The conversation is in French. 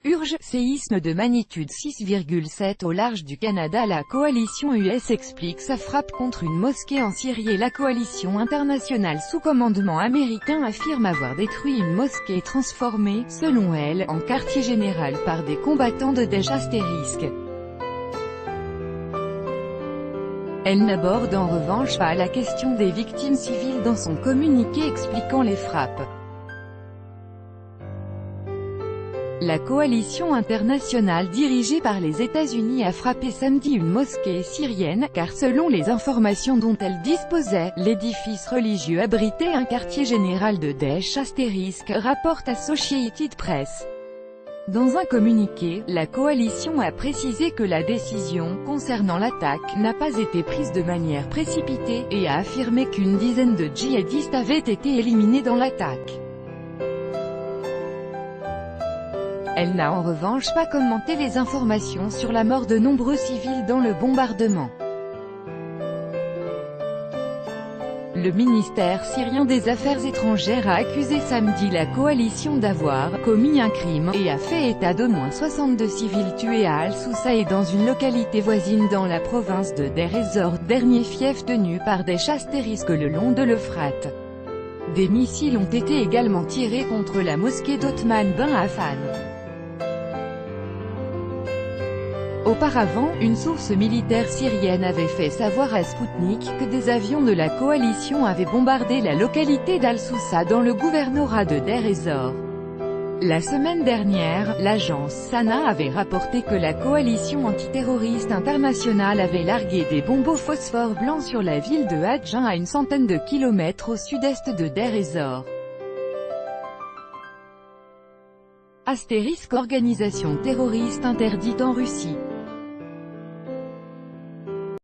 Urge, séisme de magnitude 6,7 au large du Canada. La coalition US explique sa frappe contre une mosquée en Syrie. La coalition internationale sous commandement américain affirme avoir détruit une mosquée transformée, selon elle, en quartier général par des combattants de Daesh *. Elle n'aborde en revanche pas la question des victimes civiles dans son communiqué expliquant les frappes. La coalition internationale dirigée par les États-Unis a frappé samedi une mosquée syrienne, car selon les informations dont elle disposait, l'édifice religieux abritait un quartier général de Daesh *, rapporte Associated Press. Dans un communiqué, la coalition a précisé que la décision concernant l'attaque n'a pas été prise de manière précipitée, et a affirmé qu'une dizaine de djihadistes avaient été éliminés dans l'attaque. Elle n'a en revanche pas commenté les informations sur la mort de nombreux civils dans le bombardement. Le ministère syrien des Affaires étrangères a accusé samedi la coalition d'avoir commis un crime, et a fait état d'au moins 62 civils tués à Al-Soussa et dans une localité voisine dans la province de Deir ez-Zor, dernier fief tenu par Daesh * le long de l'Euphrate. Des missiles ont été également tirés contre la mosquée d'Othman Ben Affan. Auparavant, une source militaire syrienne avait fait savoir à Sputnik que des avions de la coalition avaient bombardé la localité d'Al-Soussa dans le gouvernorat de Deir ez-Zor. La semaine dernière, l'agence SANA avait rapporté que la coalition antiterroriste internationale avait largué des bombes au phosphore blanc sur la ville de Hadjin à une centaine de kilomètres au sud-est de Deir ez-Zor. * Organisation terroriste interdite en Russie.